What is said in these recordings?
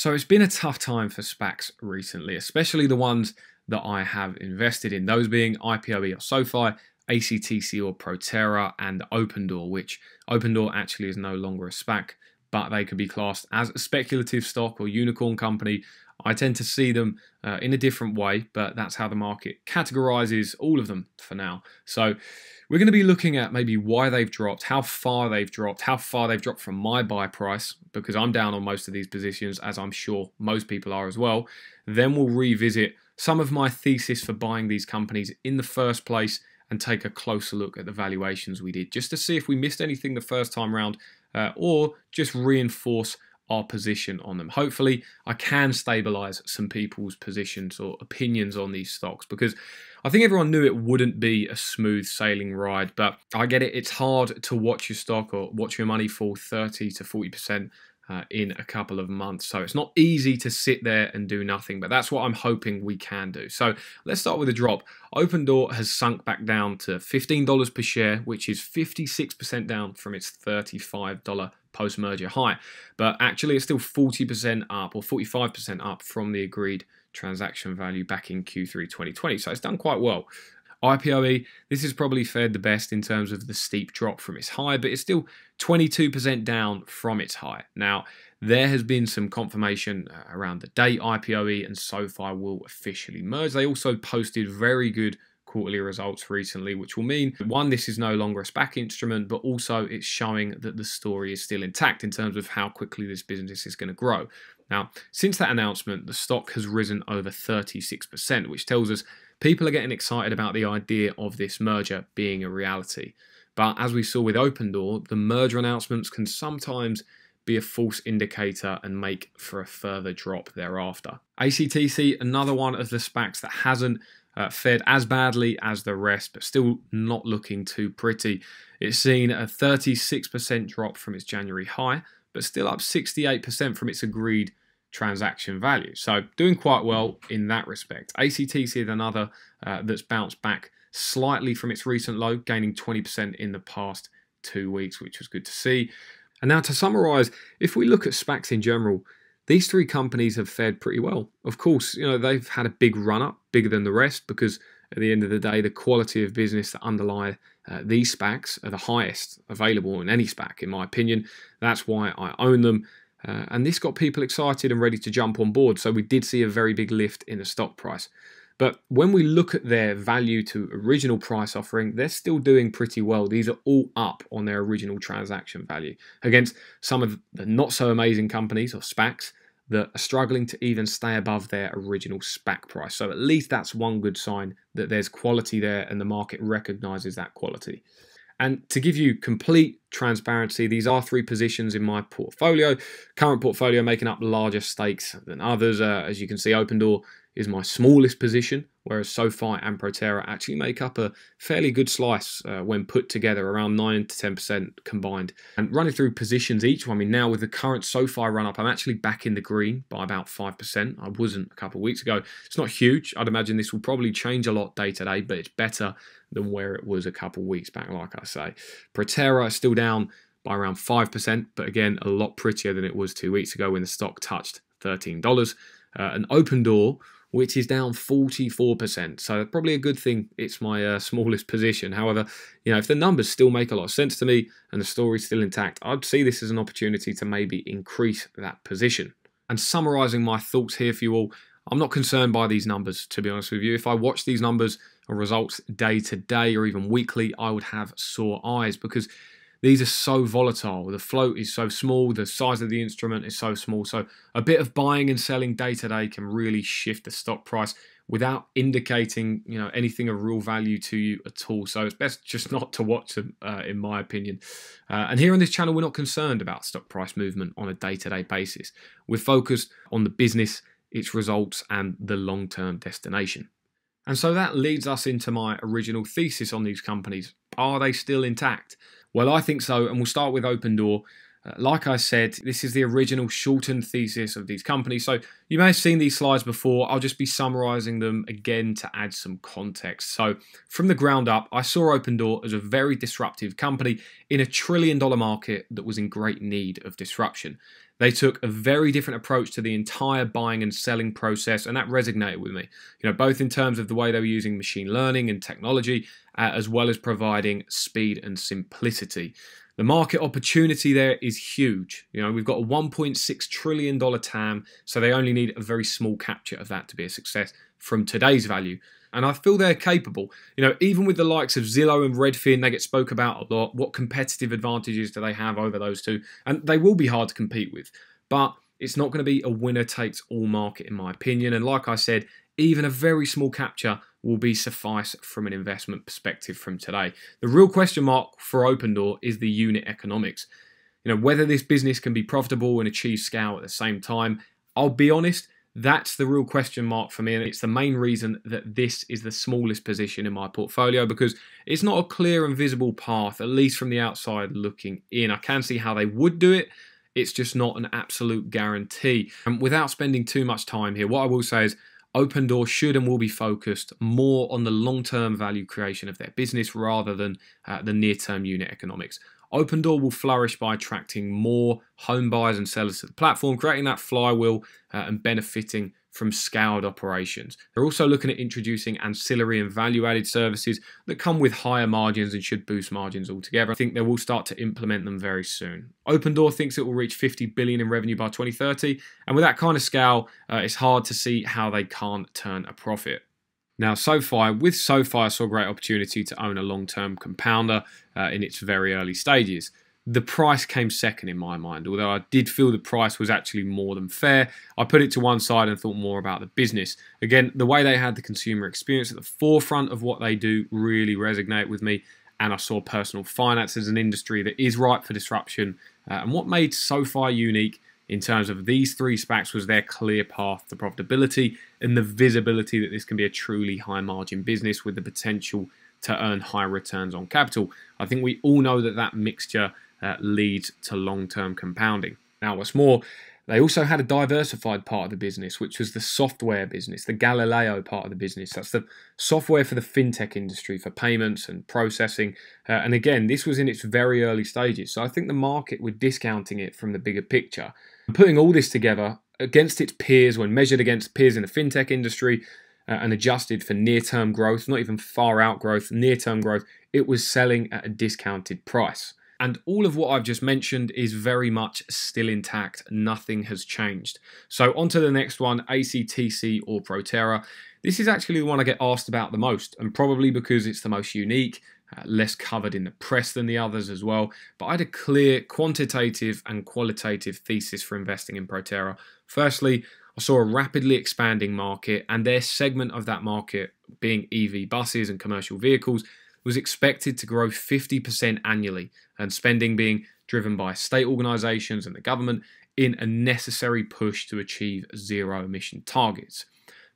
So it's been a tough time for SPACs recently, especially the ones that I have invested in, those being IPOE or Sofi, Actc or Proterra, and Opendoor, which Opendoor actually is no longer a SPAC, but they could be classed as a speculative stock or unicorn company. I tend to see them in a different way, but that's how the market categorizes all of them for now. So we're going to be looking at maybe why they've dropped, how far they've dropped from my buy price, because I'm down on most of these positions, as I'm sure most people are as well. Then we'll revisit some of my thesis for buying these companies in the first place and take a closer look at the valuations we did, just to see if we missed anything the first time round or just reinforce our position on them. Hopefully, I can stabilize some people's positions or opinions on these stocks, because I think everyone knew it wouldn't be a smooth sailing ride, but I get it. It's hard to watch your stock or watch your money fall 30 to 40% in a couple of months. So it's not easy to sit there and do nothing, but that's what I'm hoping we can do. So let's start with a drop. Opendoor has sunk back down to $15 per share, which is 56% down from its $35 post-merger high. But actually it's still 40% up or 45% up from the agreed transaction value back in Q3 2020. So it's done quite well. IPOE, this has probably fared the best in terms of the steep drop from its high, but it's still 22% down from its high. Now, there has been some confirmation around the date IPOE and Sofi will officially merge. They also posted very good quarterly results recently, which will mean, one, this is no longer a SPAC instrument, but also it's showing that the story is still intact in terms of how quickly this business is going to grow. Now, since that announcement, the stock has risen over 36%, which tells us people are getting excited about the idea of this merger being a reality. But as we saw with Opendoor, the merger announcements can sometimes be a false indicator and make for a further drop thereafter. Actc, another one of the SPACs that hasn't fared as badly as the rest, but still not looking too pretty. It's seen a 36% drop from its January high, but still up 68% from its agreed transaction value. So doing quite well in that respect. Actc is another that's bounced back slightly from its recent low, gaining 20% in the past 2 weeks, which was good to see. And now to summarize, if we look at SPACs in general, these three companies have fared pretty well. Of course, they've had a big run up, bigger than the rest, because at the end of the day, the quality of business that underlie these SPACs are the highest available in any SPAC, in my opinion. That's why I own them. And this got people excited and ready to jump on board. So we did see a very big lift in the stock price. But when we look at their value to original price offering, they're still doing pretty well. These are all up on their original transaction value against some of the not so amazing companies or SPACs that are struggling to even stay above their original SPAC price. So at least that's one good sign that there's quality there and the market recognizes that quality. And to give you complete transparency, these are three positions in my portfolio. Current portfolio making up larger stakes than others. As you can see, Opendoor is my smallest position, whereas Sofi and Proterra actually make up a fairly good slice when put together, around 9 to 10% combined. And running through positions each one, I mean, now with the current Sofi run-up, I'm actually back in the green by about 5%. I wasn't a couple of weeks ago. It's not huge. I'd imagine this will probably change a lot day to day, but it's better than where it was a couple of weeks back, like I say. Proterra is still down by around 5%, but again, a lot prettier than it was 2 weeks ago when the stock touched $13. An Opendoor, which is down 44%. So probably a good thing it's my smallest position. However, if the numbers still make a lot of sense to me and the story's still intact, I'd see this as an opportunity to maybe increase that position. And summarizing my thoughts here for you all, I'm not concerned by these numbers, to be honest with you. If I watch these numbers or results day to day or even weekly, I would have sore eyes because these are so volatile. The float is so small. The size of the instrument is so small. So a bit of buying and selling day to day can really shift the stock price without indicating, anything of real value to you at all. So it's best just not to watch them, in my opinion. And here on this channel, we're not concerned about stock price movement on a day-to-day basis. We're focused on the business, its results, and the long-term destination. And so that leads us into my original thesis on these companies. Are they still intact? Well, I think so, and we'll start with Opendoor. Like I said, this is the original shortened thesis of these companies. So you may have seen these slides before. I'll just be summarizing them again to add some context. So from the ground up, I saw Opendoor as a very disruptive company in a $1 trillion market that was in great need of disruption. They took a very different approach to the entire buying and selling process, and that resonated with me. Both in terms of the way they were using machine learning and technology, as well as providing speed and simplicity. The market opportunity there is huge. We've got a $1.6 trillion TAM, so they only need a very small capture of that to be a success from today's value. And I feel they're capable. Even with the likes of Zillow and Redfin, they get spoke about a lot. What competitive advantages do they have over those two? And they will be hard to compete with. But it's not going to be a winner-takes-all market, in my opinion. And like I said, even a very small capture will be suffice from an investment perspective from today. The real question mark for Opendoor is the unit economics. Whether this business can be profitable and achieve scale at the same time. I'll be honest, that's the real question mark for me, and it's the main reason that this is the smallest position in my portfolio, because it's not a clear and visible path, at least from the outside looking in. I can see how they would do it. It's just not an absolute guarantee. And without spending too much time here, what I will say is Opendoor should and will be focused more on the long-term value creation of their business rather than the near-term unit economics. Opendoor will flourish by attracting more home buyers and sellers to the platform, creating that flywheel and benefiting from scaled operations. They're also looking at introducing ancillary and value-added services that come with higher margins and should boost margins altogether. I think they will start to implement them very soon. Opendoor thinks it will reach $50 billion in revenue by 2030, and with that kind of scale, it's hard to see how they can't turn a profit. Now, Sofi, with Sofi, I saw a great opportunity to own a long-term compounder in its very early stages. The price came second in my mind, although I did feel the price was actually more than fair. I put it to one side and thought more about the business. Again, the way they had the consumer experience at the forefront of what they do really resonated with me, and I saw personal finance as an industry that is ripe for disruption. And what made Sofi unique in terms of these three SPACs was their clear path to profitability and the visibility that this can be a truly high margin business with the potential to earn high returns on capital. I think we all know that that mixture leads to long-term compounding. Now, what's more, they also had a diversified part of the business, which was the software business, the Galileo part of the business. That's the software for the fintech industry, for payments and processing. And again, this was in its very early stages. So I think the market were discounting it from the bigger picture. And putting all this together against its peers, when measured against peers in the fintech industry, and adjusted for near-term growth, not even far-out growth, near-term growth, it was selling at a discounted price. And all of what I've just mentioned is very much still intact. Nothing has changed. So on to the next one, Actc or Proterra. This is actually the one I get asked about the most, and probably because it's the most unique, less covered in the press than the others as well. But I had a clear quantitative and qualitative thesis for investing in Proterra. Firstly, I saw a rapidly expanding market, and their segment of that market, being EV buses and commercial vehicles, was expected to grow 50% annually, and spending being driven by state organisations and the government in a necessary push to achieve zero emission targets.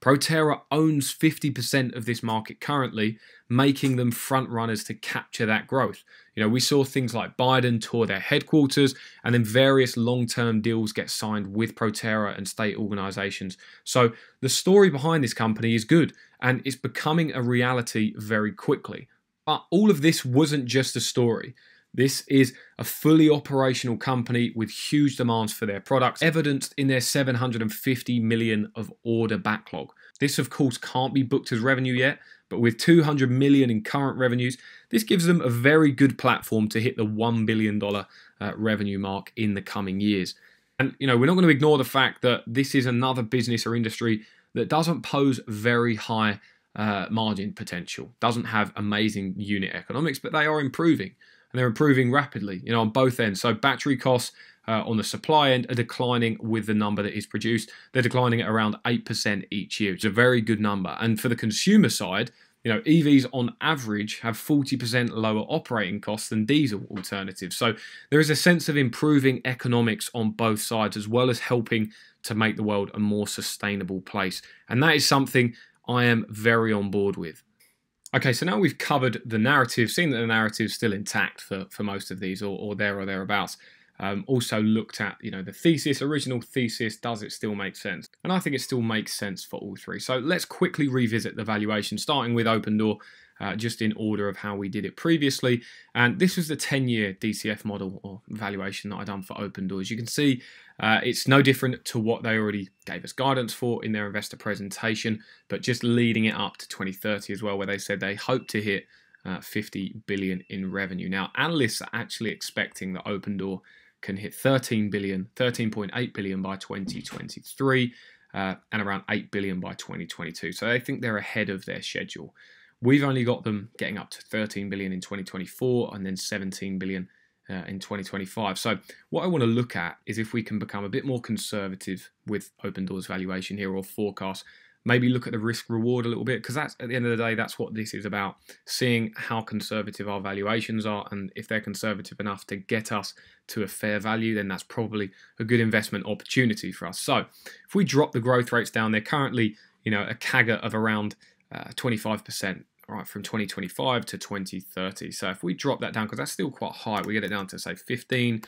Proterra owns 50% of this market currently, making them front runners to capture that growth. We saw things like Biden tour their headquarters, and then various long-term deals get signed with Proterra and state organisations. So the story behind this company is good, and it's becoming a reality very quickly. But all of this wasn't just a story. This is a fully operational company with huge demands for their products, evidenced in their 750 million of order backlog. This, of course, can't be booked as revenue yet, but with 200 million in current revenues, this gives them a very good platform to hit the $1 billion revenue mark in the coming years. And, we're not going to ignore the fact that this is another business or industry that doesn't pose very high margin potential, doesn't have amazing unit economics, but they are improving, and they're improving rapidly, on both ends. So battery costs on the supply end are declining with the number that is produced. They're declining at around 8% each year. It's a very good number. And for the consumer side, EVs on average have 40% lower operating costs than diesel alternatives. So there is a sense of improving economics on both sides, as well as helping to make the world a more sustainable place. And that is something I am very on board with. Okay, so now we've covered the narrative, seen that the narrative is still intact for most of these, or thereabouts. Also looked at, the thesis, original thesis, does it still make sense? And I think it still makes sense for all three. So let's quickly revisit the valuation, starting with Opendoor, just in order of how we did it previously. And this was the 10-year DCF model or valuation that I've done for Opendoor. As you can see, It's no different to what they already gave us guidance for in their investor presentation, but just leading it up to 2030 as well, where they said they hope to hit 50 billion in revenue. Now, analysts are actually expecting that Opendoor can hit 13.8 billion by 2023 and around 8 billion by 2022. So they think they're ahead of their schedule. We've only got them getting up to 13 billion in 2024 and then 17 billion in 2025. So what I want to look at is if we can become a bit more conservative with Opendoor's valuation here, or forecast. Maybe look at the risk reward a little bit, because that's, at the end of the day, that's what this is about, seeing how conservative our valuations are, and if they're conservative enough to get us to a fair value, then that's probably a good investment opportunity for us. So if we drop the growth rates down, they're currently, a CAGR of around 25%. Right, from 2025 to 2030. So if we drop that down, because that's still quite high, we get it down to say 15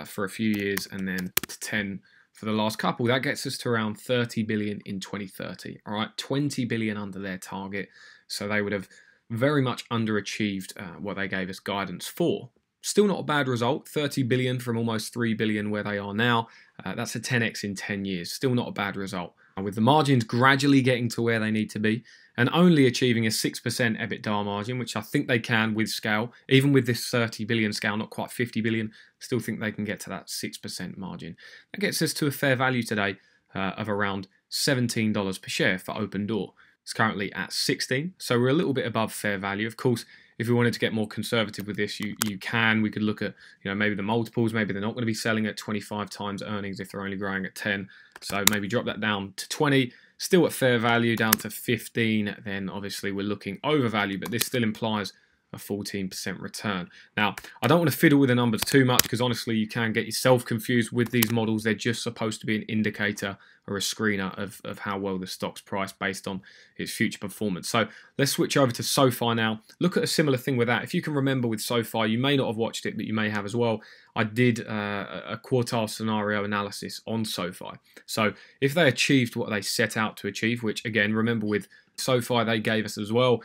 for a few years and then to 10 for the last couple, that gets us to around 30 billion in 2030. All right, 20 billion under their target. So they would have very much underachieved what they gave us guidance for. Still not a bad result, 30 billion from almost 3 billion where they are now. That's a 10x in 10 years. Still not a bad result. With the margins gradually getting to where they need to be and only achieving a 6% EBITDA margin, which I think they can with scale, even with this 30 billion scale, not quite 50 billion, still think they can get to that 6% margin. That gets us to a fair value today of around $17 per share for Opendoor. It's currently at 16, so we're a little bit above fair value. Of course, if we wanted to get more conservative with this, you can. We could look at, maybe the multiples. Maybe they're not going to be selling at 25 times earnings if they're only growing at 10. So maybe drop that down to 20. Still at fair value, down to 15. Then obviously we're looking overvalue, but this still implies a 14% return. Now, I don't want to fiddle with the numbers too much, because honestly, you can get yourself confused with these models. They're just supposed to be an indicator or a screener of how well the stock's priced based on its future performance. So let's switch over to Sofi now. Look at a similar thing with that. If you can remember with Sofi, you may not have watched it, but you may have as well. I did a quartile scenario analysis on Sofi. So if they achieved what they set out to achieve, which again, remember with Sofi, they gave us as well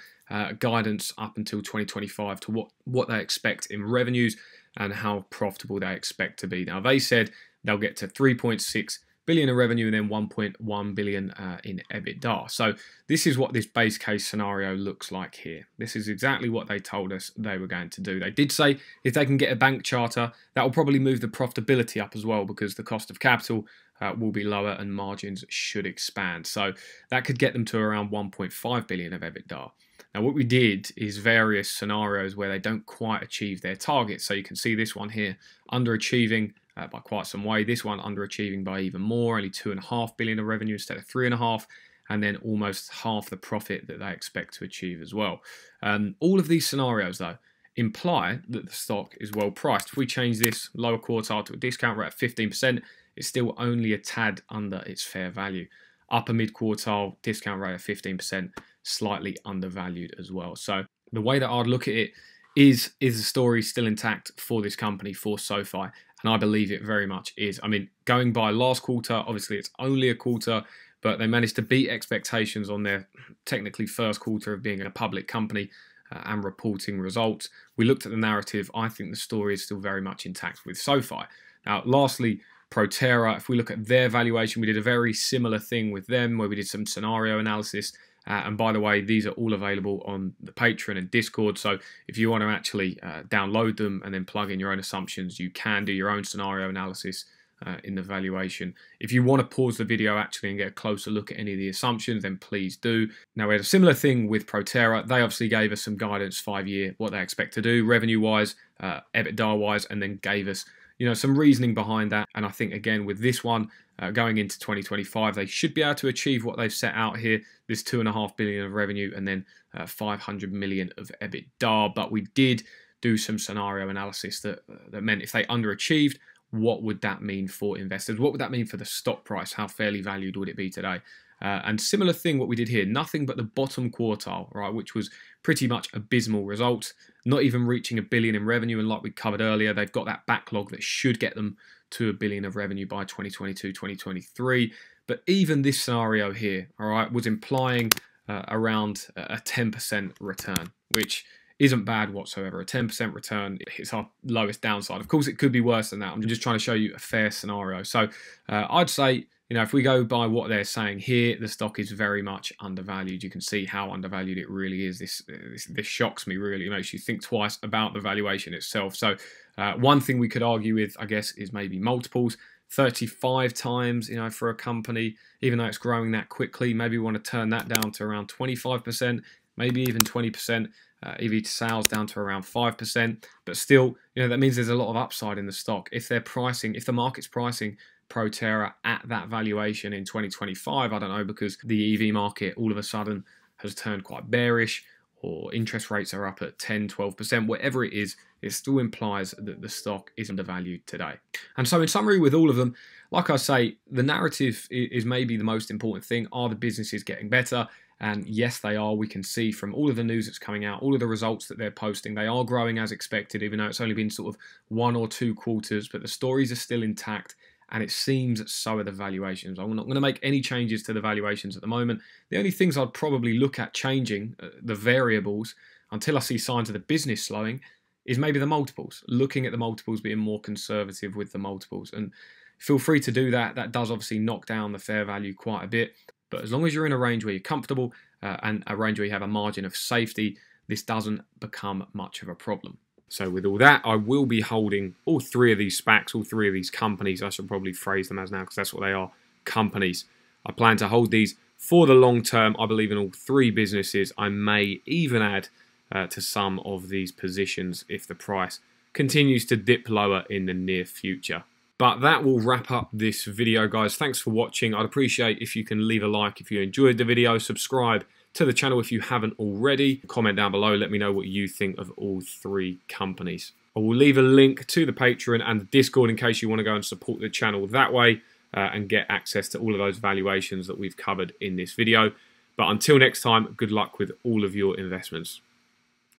guidance up until 2025 to what they expect in revenues and how profitable they expect to be. Now, they said they'll get to 3.6 billion in revenue and then 1.1 billion in EBITDA. So this is what this base case scenario looks like here. This is exactly what they told us they were going to do. They did say if they can get a bank charter, that will probably move the profitability up as well, because the cost of capital will be lower and margins should expand. So that could get them to around 1.5 billion of EBITDA. Now, what we did is various scenarios where they don't quite achieve their target. So you can see this one here, underachieving by quite some way. This one underachieving by even more, only 2.5 billion of revenue instead of 3.5, and then almost half the profit that they expect to achieve as well. All of these scenarios, though, imply that the stock is well priced. If we change this lower quartile to a discount rate of 15%, it's still only a tad under its fair value. Upper mid quartile discount rate of 15%, slightly undervalued as well. So the way that I'd look at it is the story still intact for this company, for Sofi? And I believe it very much is. I mean, going by last quarter, obviously it's only a quarter, but they managed to beat expectations on their technically first quarter of being a public company and reporting results. We looked at the narrative. I think the story is still very much intact with Sofi. Now, lastly, Proterra, if we look at their valuation, we did a very similar thing with them where we did some scenario analysis. And by the way, these are all available on the Patreon and Discord. So if you want to actually download them and then plug in your own assumptions, you can do your own scenario analysis in the valuation. If you want to pause the video actually and get a closer look at any of the assumptions, then please do. Now, we had a similar thing with Proterra. They obviously gave us some guidance 5-year, what they expect to do revenue-wise, EBITDA-wise, and then gave us some reasoning behind that. And I think, again, with this one, going into 2025, they should be able to achieve what they've set out here, this 2.5 billion of revenue and then 500 million of EBITDA. But we did do some scenario analysis that meant if they underachieved, what would that mean for investors? What would that mean for the stock price? How fairly valued would it be today? And similar thing what we did here, nothing but the bottom quartile, right, which was pretty much abysmal results, not even reaching $1 billion in revenue. And like we covered earlier, they've got that backlog that should get them to $1 billion of revenue by 2022, 2023. But even this scenario here, all right, was implying around a 10% return, which isn't bad whatsoever. A 10% return is our lowest downside. Of course, it could be worse than that. I'm just trying to show you a fair scenario. So I'd say, you know, if we go by what they're saying here, the stock is very much undervalued. You can see how undervalued it really is. This shocks me, really. It makes you think twice about the valuation itself. So one thing we could argue with, I guess, is maybe multiples. 35 times, you know, for a company, even though it's growing that quickly, maybe we want to turn that down to around 25%, maybe even 20%. EV to sales down to around 5%, but still, you know, that means there's a lot of upside in the stock. If they're pricing, if the market's pricing Proterra at that valuation in 2025, I don't know, because the EV market all of a sudden has turned quite bearish, or interest rates are up at 10, 12%, whatever it is, it still implies that the stock is undervalued today. And so in summary with all of them, like I say, the narrative is maybe the most important thing. Are the businesses getting better? And yes, they are. We can see from all of the news that's coming out, all of the results that they're posting, they are growing as expected, even though it's only been sort of 1 or 2 quarters, but the stories are still intact, and it seems so are the valuations. I'm not going to make any changes to the valuations at the moment. The only things I'd probably look at changing, the variables, until I see signs of the business slowing, is maybe the multiples. Looking at the multiples, being more conservative with the multiples. And feel free to do that. That does obviously knock down the fair value quite a bit. But as long as you're in a range where you're comfortable and a range where you have a margin of safety, this doesn't become much of a problem. So with all that, I will be holding all 3 of these SPACs, all 3 of these companies. I should probably phrase them as now because that's what they are, companies. I plan to hold these for the long term. I believe in all 3 businesses. I may even add to some of these positions if the price continues to dip lower in the near future. But that will wrap up this video, guys. Thanks for watching. I'd appreciate if you can leave a like if you enjoyed the video, subscribe to the channel if you haven't already, comment down below, let me know what you think of all 3 companies. I will leave a link to the Patreon and the Discord in case you want to go and support the channel that way and get access to all of those valuations that we've covered in this video. But until next time, good luck with all of your investments.